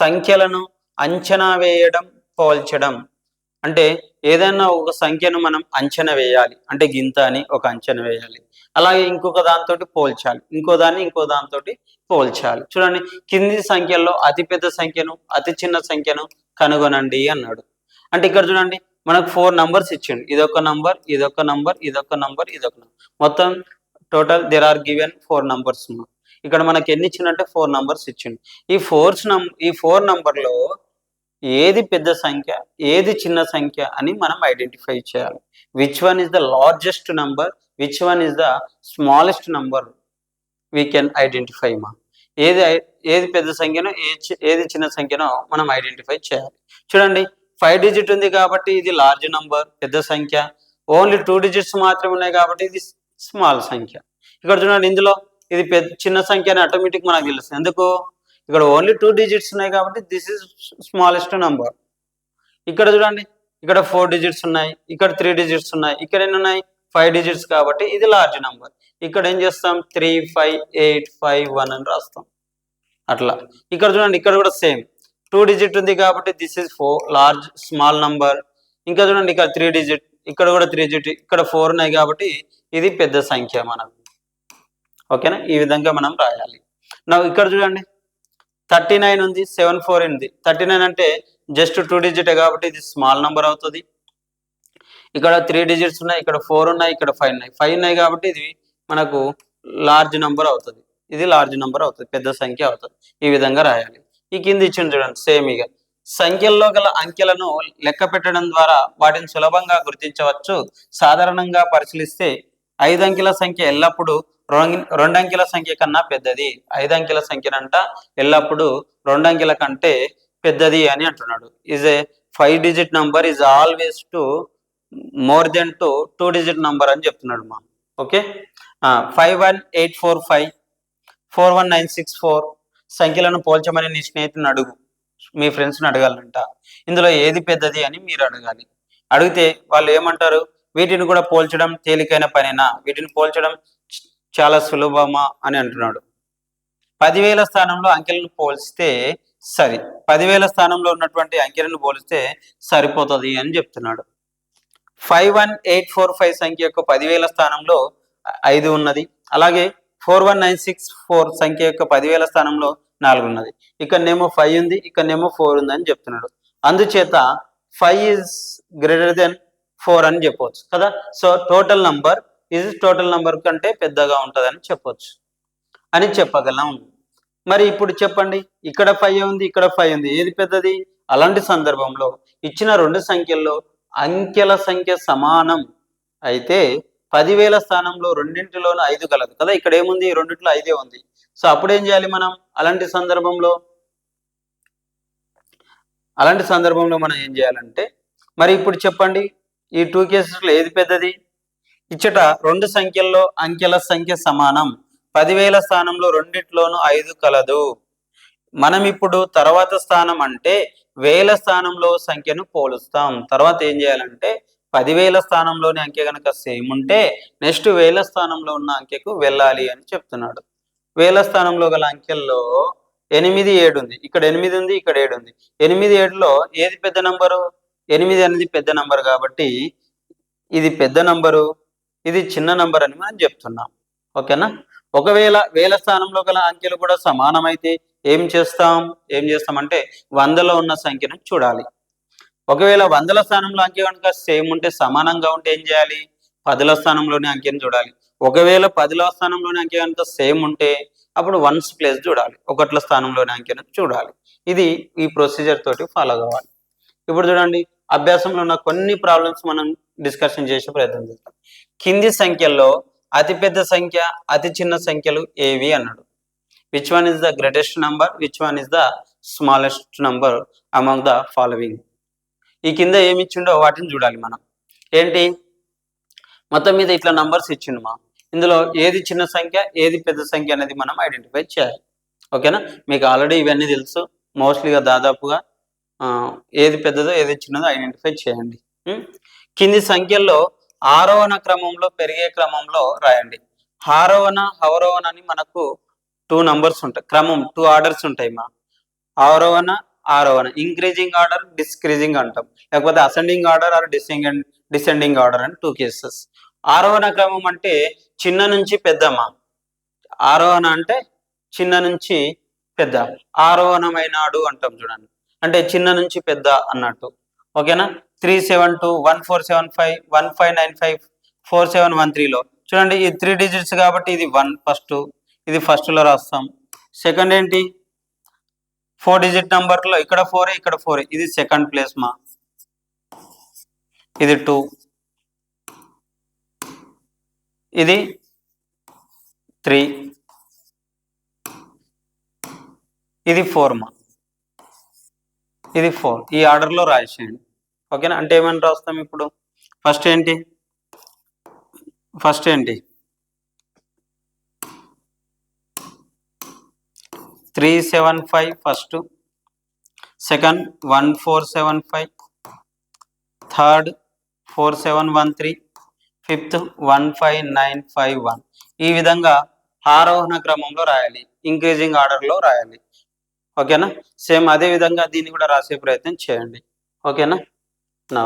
సంఖ్యలను అంచనా వేయడం, పోల్చడం. అంటే ఏదైనా ఒక సంఖ్యను మనం అంచనా వేయాలి అంటే గింత అని ఒక అంచనా వేయాలి. అలాగే ఇంకొక దాంతో పోల్చాలి, ఇంకో దాంతో పోల్చాలి. చూడండి, కింది సంఖ్యల్లో అతి పెద్ద సంఖ్యను అతి చిన్న సంఖ్యను కనుగొనండి అన్నాడు. అంటే ఇక్కడ చూడండి, మనకు 4 నంబర్స్ ఇచ్చిండు. ఇదొక నంబర్, ఇదొక నంబర్, ఇదొక నంబర్, ఇదొక నంబర్. మొత్తం total there are given 4 numbers. ఇక్కడ మనకి ఎన్ని ఇచ్చిండంటే 4 నంబర్స్ ఇచ్చిండు. ఈ 4 నంబర్లో ఏది పెద్ద సంఖ్య, ఏది చిన్న సంఖ్య అని మనం ఐడెంటిఫై చేయాలి. Which one is the largest number, which one is the smallest number we can identify మా. ఏది పెద్ద సంఖ్యనో ఏది చిన్న సంఖ్యనో మనం ఐడెంటిఫై చేయాలి. చూడండి, 5 డిజిట్ ఉంది కాబట్టి ఇది లార్జ్ నంబర్, పెద్ద సంఖ్య. ఓన్లీ 2 డిజిట్స్ మాత్రమే ఉన్నాయి కాబట్టి ఇది స్మాల్ సంఖ్య. ఇక్కడ చూడండి, ఇందులో ఇది చిన్న సంఖ్య అని ఆటోమేటిక్ మనకు తెలుస్తుంది. ఎందుకు? ఇక్కడ ఓన్లీ 2 డిజిట్స్ ఉన్నాయి కాబట్టి దిస్ ఇస్ స్మాలెస్ట్ నంబర్. ఇక్కడ చూడండి, ఇక్కడ 4 డిజిట్స్ ఉన్నాయి, ఇక్కడ 3 డిజిట్స్ ఉన్నాయి, ఇక్కడ ఎన్ని ఉన్నాయి? 5 డిజిట్స్ కాబట్టి ఇది లార్జ్ నంబర్. ఇక్కడ ఏం చేస్తాం? 3, 5, 8, 5, 1 అని రాస్తాం. అట్లా ఇక్కడ చూడండి, ఇక్కడ కూడా సేమ్ 2 డిజిట్ ఉంది కాబట్టి this is large small number. ఇంకా చూడండి, ఇక్కడ 3 డిజిట్, ఇక్కడ కూడా 3 డిజిట్, ఇక్కడ 4 ఉన్నాయి కాబట్టి ఇది పెద్ద సంఖ్య మనకు. ఓకేనా? ఈ విధంగా మనం రాయాలి. ఇక్కడ చూడండి, 39 ఉంది, 74 ఉంది. 39 అంటే జస్ట్ 2 డిజిటే కాబట్టి ఇది స్మాల్ నంబర్ అవుతుంది. ఇక్కడ 3 డిజిట్స్ ఉన్నాయి, ఇక్కడ 4 ఉన్నాయి, ఇక్కడ 5 ఉన్నాయి. 5 ఉన్నాయి కాబట్టి ఇది మనకు లార్జ్ నంబర్ అవుతుంది. ఇది లార్జ్ నంబర్ అవుతుంది, పెద్ద సంఖ్య అవుతుంది. ఈ విధంగా రాయాలి. ఈ కింది ఇచ్చింది చూడండి, సేమ్ ఇక సంఖ్యల్లో గల అంకెలను లెక్క పెట్టడం ద్వారా వాటిని సులభంగా గుర్తించవచ్చు. సాధారణంగా పరిశీలిస్తే 5 అంకెల సంఖ్య ఎల్లప్పుడూ 2 అంకెల సంఖ్య కన్నా పెద్దది. 5 అంకెల సంఖ్యనంట ఎల్లప్పుడూ 2 అంకెల కంటే పెద్దది అని అంటున్నాడు. Is a 5 digit number is always to more than 2 digit number అని చెప్తున్నాడు మా. ఓకే, 51845, 41964 సంఖ్యలను పోల్చమని నీ స్నేహితుని అడుగు. మీ ఫ్రెండ్స్ని అడగాలంట. ఇందులో ఏది పెద్దది అని మీరు అడగాలి. అడిగితే వాళ్ళు ఏమంటారు? వీటిని కూడా పోల్చడం తేలికైన పనేనా, వీటిని పోల్చడం చాలా సులభమా అని అంటున్నాడు. 10,000 స్థానంలో అంకెలను పోల్స్తే 10,000 స్థానంలో ఉన్నటువంటి అంకెలను పోలిస్తే సరిపోతుంది అని చెప్తున్నాడు. 51845 సంఖ్య యొక్క 10,000 స్థానంలో 5 ఉన్నది. అలాగే 41964 సంఖ్య యొక్క 10,000 స్థానంలో 4 ఉన్నది. ఇక్కడనేమో 5 ఉంది, ఇక్కడనేమో 4 ఉంది అని చెప్తున్నాడు. అందుచేత 5 ఈజ్ గ్రేటర్ దెన్ 4 అని చెప్పవచ్చు కదా. సో టోటల్ నంబర్ కంటే పెద్దగా ఉంటుందని చెప్పొచ్చు అని చెప్పగలం. మరి ఇప్పుడు చెప్పండి, ఇక్కడ 5 ఉంది, ఇక్కడ 5 ఉంది, ఏది పెద్దది? అలాంటి సందర్భంలో ఇచ్చిన 2 సంఖ్యల్లో అంకెల సంఖ్య సమానం అయితే 10,000 స్థానంలో రెండింటిలోనూ 5 కలదు కదా. ఇక్కడ ఏముంది? రెండింటిలో 5 ఉంది. సో అప్పుడు ఏం చేయాలి మనం? అలాంటి సందర్భంలో మనం ఏం చేయాలంటే, మరి ఇప్పుడు చెప్పండి, ఈ 2 కేసెస్లో ఏది పెద్దది? ఇచ్చట 2 సంఖ్యల్లో అంకెల సంఖ్య సమానం, 10,000 స్థానంలో రెండిట్లోనూ 5 కలదు. మనం ఇప్పుడు తర్వాత స్థానం అంటే 1000 స్థానంలో సంఖ్యను పోలుస్తాం. తర్వాత ఏం చేయాలంటే 10,000 స్థానంలోని అంకె కనుక సేమ్ ఉంటే నెక్స్ట్ 1000 స్థానంలో ఉన్న అంకెకు వెళ్ళాలి అని చెప్తున్నాడు. 1000 స్థానంలో గల అంకెల్లో 8, 7 ఉంది. ఇక్కడ 8 ఉంది, ఇక్కడ 7 ఉంది. 8, 7లో ఏది పెద్ద నంబరు? 8 అనేది పెద్ద నంబర్ కాబట్టి ఇది పెద్ద నంబరు, ఇది చిన్న నంబర్ అని మనం చెప్తున్నాం. ఓకేనా? ఒకవేళ 1000 స్థానంలో గల అంకెలు కూడా సమానమైతే ఏం చేస్తామంటే 100లో ఉన్న సంఖ్యను చూడాలి. ఒకవేళ 100ల స్థానంలో అంకె కనుక సేమ్ ఉంటే, సమానంగా ఉంటే ఏం చేయాలి? 10ల స్థానంలోని అంకెను చూడాలి. ఒకవేళ 10వ స్థానంలోని అంకె కనుక సేమ్ ఉంటే అప్పుడు 1s ప్లేస్ చూడాలి, 1ల స్థానంలోని అంకెను చూడాలి. ఇది ఈ ప్రొసీజర్ తోటి ఫాలో కావాలి. ఇప్పుడు చూడండి, అభ్యాసంలో ఉన్న కొన్ని ప్రాబ్లమ్స్ మనం డిస్కషన్ చేసే ప్రయత్నం చేస్తాం. కింది సంఖ్యల్లో అతిపెద్ద సంఖ్య, అతి చిన్న సంఖ్యలు ఏవి అన్నాడు. Which one is the greatest number, which one is the smallest number among the following. ఈ కింద ఏమి ఇచ్చిండో వాటిని చూడాలి మనం. ఏంటి? మొత్తం మీద ఇట్లా నంబర్స్ ఇచ్చిండు మా. ఇందులో ఏది చిన్న సంఖ్య, ఏది పెద్ద సంఖ్య అనేది మనం ఐడెంటిఫై చేయాలి. ఓకేనా? మీకు ఆల్రెడీ ఇవన్నీ తెలుసు. మోస్ట్లీగా దాదాపుగా ఏది పెద్దదో ఏది చిన్నదో ఐడెంటిఫై చేయండి. కింది సంఖ్యల్లో ఆరోహణ క్రమంలో పెరిగే క్రమంలో రాయండి. హారోహణ, అవరోహణ అని మనకు 2 నంబర్స్ ఉంటాయి. క్రమం 2 ఆర్డర్స్ ఉంటాయి మా. ఆరోహణ, ఆరోహణ. ఇంక్రీజింగ్ ఆర్డర్, డిస్క్రీజింగ్ అంటాం, లేకపోతే ascending order or descending order అని 2 కేసెస్. ఆరోహణ క్రమం అంటే చిన్న నుంచి పెద్దమా. ఆరోహణ అంటే చిన్న నుంచి పెద్ద. ఆరోహణమైనాడు అంటాం చూడండి, అంటే చిన్న నుంచి పెద్ద అన్నట్టు. ఓకేనా. 372 1475 1595 4713లో చూడండి, ఈ 3 డిజిట్స్ కాబట్టి ఇది 1 ఫస్ట్, ఇది ఫస్ట్ లో రాస్తాం. సెకండ్ ఏంటి, 4 డిజిట్ నంబర్లో ఇక్కడ 4 ఇక్కడ 4, ఇది సెకండ్ ప్లేస్ మా. ఇది 2, ఇది 3, ఇది 4 మా, ఇది 4. ఈ ఆర్డర్లో రాసేయండి. ఓకేనా. అంటే ఏమని రాస్తాం ఇప్పుడు, ఫస్ట్ ఏంటి 375 ఫస్ట్, సెకండ్ 1475, థర్డ్ 4713, ఫిఫ్త్ 15951. ఈ విధంగా ఆరోహణ క్రమంలో రాయాలి, ఇంక్రీజింగ్ ఆర్డర్లో రాయాలి. ఓకేనా. సేమ్ అదే విధంగా దీన్ని కూడా రాసే ప్రయత్నం చేయండి. ఓకేనా. నా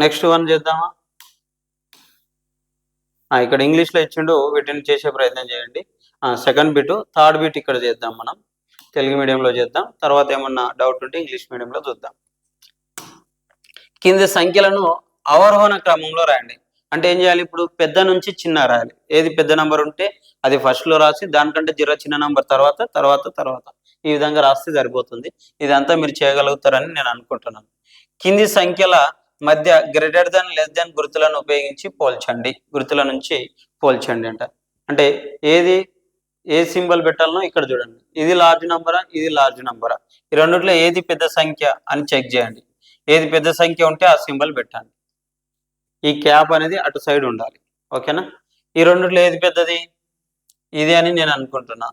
నెక్స్ట్ వన్ చేద్దామా. ఇక్కడ ఇంగ్లీష్లో ఇచ్చిండు, వీటిని చేసే ప్రయత్నం చేయండి. సెకండ్ బిట్, థర్డ్ బిట్ ఇక్కడ చేద్దాం, మనం తెలుగు మీడియంలో చేద్దాం. తర్వాత ఏమన్నా డౌట్ ఉంటే ఇంగ్లీష్ మీడియంలో చూద్దాం. కింది సంఖ్యలను అవరోహణ క్రమంలో రాయండి. అంటే ఏం చేయాలి, ఇప్పుడు పెద్ద నుంచి చిన్న రాయాలి. ఏది పెద్ద నంబర్ ఉంటే అది ఫస్ట్లో రాసి దానికంటే చిన్న నంబర్ తర్వాత తర్వాత తర్వాత ఈ విధంగా రాస్తే సరిపోతుంది. ఇదంతా మీరు చేయగలుగుతారని నేను అనుకుంటున్నాను. కింది సంఖ్యల మధ్య గ్రేటర్ దెన్ లెస్ దెన్ గుర్తులను ఉపయోగించి పోల్చండి. గుర్తుల నుంచి పోల్చండి అంట. అంటే ఏ సింబల్ పెట్టాలనో ఇక్కడ చూడండి, ఇది లార్జ్ నంబరా, ఇది లార్జ్ నంబరా, ఈ రెండిట్లో ఏది పెద్ద సంఖ్య అని చెక్ చేయండి. ఏది పెద్ద సంఖ్య ఉంటే ఆ సింబల్ పెట్టండి. ఈ క్యాప్ అనేది అటు సైడ్ ఉండాలి. ఓకేనా. ఈ రెండిట్లో ఏది పెద్దది, ఇది అని నేను అనుకుంటున్నా.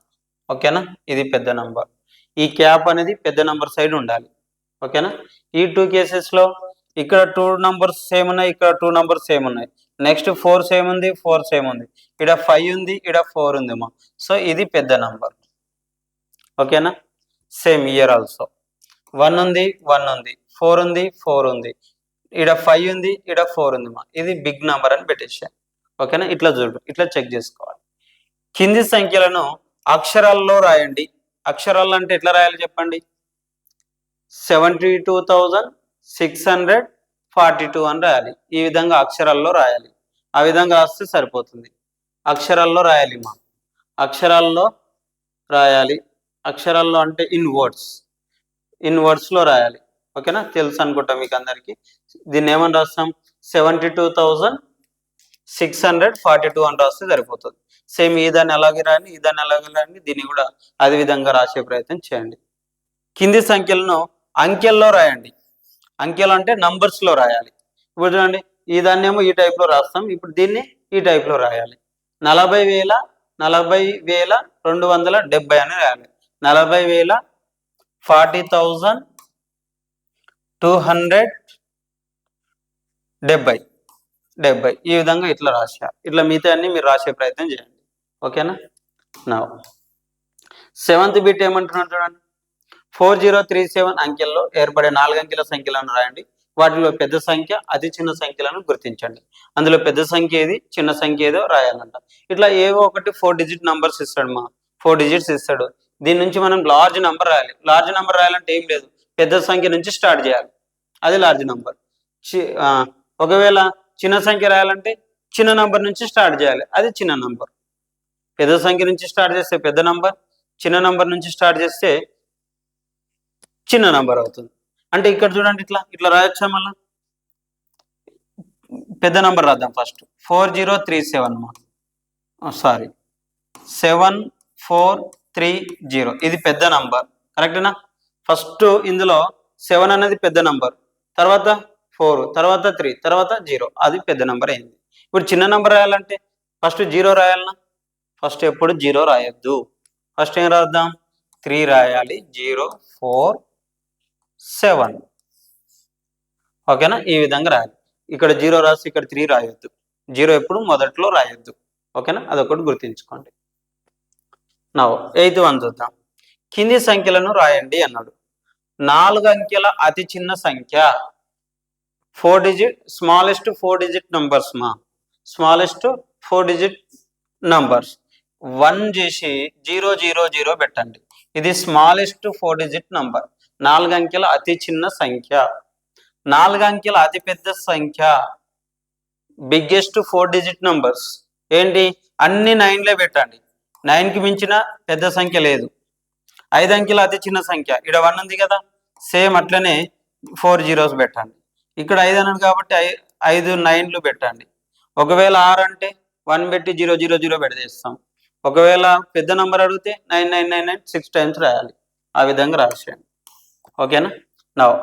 ఓకేనా. ఇది పెద్ద నంబర్. ఈ క్యాప్ అనేది పెద్ద నంబర్ సైడ్ ఉండాలి. ఓకేనా. ఈ 2 కేసెస్లో ఇక్కడ 2 నంబర్స్ సేమ్ ఉన్నాయి, ఇక్కడ 2 నంబర్స్ సేమ్ ఉన్నాయి. నెక్స్ట్ 4 సేమ్ ఉంది, 4 సేమ్ ఉంది. ఇక్కడ 5 ఉంది, ఇక్కడ 4 ఉంది మా. సో ఇది పెద్ద నంబర్. ఓకేనా. సేమ్ ఇయర్ ఆల్సో 1 ఉంది, 1 ఉంది, 4 ఉంది, 4 ఉంది, ఇక్కడ 5 ఉంది, ఇక్కడ 4 ఉంది మా. ఇది బిగ్ నంబర్ అని పెట్టేసాను. ఓకేనా. ఇట్లా చూడు, ఇట్లా చెక్ చేసుకోవాలి. కింది సంఖ్యలను అక్షరాల్లో రాయండి. అక్షరాలు అంటే ఎట్లా రాయాలి చెప్పండి. 72,642 అని రాయాలి. ఈ విధంగా అక్షరాల్లో రాయాలి. ఆ విధంగా రాస్తే సరిపోతుంది. అక్షరాల్లో రాయాలి మా. అక్షరాల్లో రాయాలి. అక్షరాల్లో అంటే ఇన్ వర్డ్స్లో రాయాలి. ఓకేనా. తెలుసు అనుకుంటా మీకు అందరికీ. దీన్ని ఏమని రాస్తాం, 72,642 అని రాస్తే సరిపోతుంది. సేమ్ ఈ దాన్ని అలాగే రాయండి, ఈ దాన్ని అలాగే రాయండి, దీన్ని కూడా అదే విధంగా రాసే ప్రయత్నం చేయండి. కింది సంఖ్యలను అంకెల్లో రాయండి. అంకెలు అంటే నంబర్స్లో రాయాలి. ఇప్పుడు చూడండి, ఈ దాన్ని ఏమో ఈ టైప్లో రాస్తాం, ఇప్పుడు దీన్ని ఈ టైప్లో రాయాలి. 40,270 అని రాయాలి. 40,000 40,270 ఈ విధంగా ఇట్లా రాశారు. ఇట్లా మిగతా అన్ని మీరు రాసే ప్రయత్నం చేయండి. ఓకేనా. నా 7th బిట్ ఏమంటున్నాడు చూడండి, 4037 అంకెల్లో ఏర్పడే 4 అంకెల సంఖ్యలను రాయండి. వాటిలో పెద్ద సంఖ్య, అతి చిన్న సంఖ్యలను గుర్తించండి. అందులో పెద్ద సంఖ్య ఏది, చిన్న సంఖ్య ఏదో రాయాలంట. ఇట్లా ఏవో ఒకటి 4 డిజిట్ నంబర్స్ ఇస్తాడు మా. 4 డిజిట్స్ ఇస్తాడు. దీని నుంచి మనం లార్జ్ నంబర్ రాయాలి. లార్జ్ నంబర్ రాయాలంటే ఏం లేదు, పెద్ద సంఖ్య నుంచి స్టార్ట్ చేయాలి, అది లార్జ్ నంబర్. ఒకవేళ చిన్న సంఖ్య రాయాలంటే చిన్న నంబర్ నుంచి స్టార్ట్ చేయాలి, అది చిన్న నంబర్. పెద్ద సంఖ్య నుంచి స్టార్ట్ చేస్తే పెద్ద నంబర్, చిన్న నంబర్ నుంచి స్టార్ట్ చేస్తే చిన్న నంబర్ అవుతుంది. అంటే ఇక్కడ చూడండి, ఇట్లా రాయొచ్చా. మళ్ళా పెద్ద నంబర్ రాద్దాం. ఫస్ట్ 4037 మా, సారీ 7430, ఇది పెద్ద నంబర్. కరెక్టేనా. ఫస్ట్ ఇందులో 7 అనేది పెద్ద నంబర్, తర్వాత 4, తర్వాత 3, తర్వాత 0, అది పెద్ద నంబర్ అయింది. ఇప్పుడు చిన్న నంబర్ రాయాలంటే ఫస్ట్ 0 రాయాలన్నా. ఫస్ట్ ఎప్పుడు 0 రాయొద్దు. ఫస్ట్ ఏం రాద్దాం, 3 రాయాలి. 0 4 7. ఓకేనా. ఈ విధంగా రాయాలి. ఇక్కడ 0 రాసి ఇక్కడ 3 రాయొద్దు. 0 ఎప్పుడు మొదట్లో రాయొద్దు. ఓకేనా. అదొకటి గుర్తుంచుకోండి. నా 8th వన్ చూద్దాం. కింది సంఖ్యలను రాయండి అన్నాడు. 4 అంకెల అతి చిన్న సంఖ్య. 4 డిజిట్ స్మాలెస్ట్ 4 డిజిట్ నంబర్స్ మా. Smallest 4 digit numbers. 1 చేసి 000 పెట్టండి. ఇది స్మాలెస్ట్ 4 డిజిట్ నంబర్. 4 అంకెల అతి చిన్న సంఖ్య. 4 అంకెల అతి పెద్ద సంఖ్య. బిగ్గెస్ట్ 4 డిజిట్ నంబర్స్ ఏంటి? అన్ని 9లే పెట్టండి. 9కి మించిన పెద్ద సంఖ్య లేదు. 5 అంకెల అతి చిన్న సంఖ్య. ఇక్కడ 1 ఉంది కదా, సేమ్ అట్లనే 4 zeros పెట్టండి. ఇక్కడ 5 అన్నాడు కాబట్టి 5 9లు పెట్టండి. ఒకవేళ 6 అంటే 1 పెట్టి 000 పెడదేస్తాం. ఒకవేళ పెద్ద నంబర్ అడిగితే 9999 6 టైమ్స్ రాయాలి. ఆ విధంగా రాసేయండి. ఓకేనా? నౌ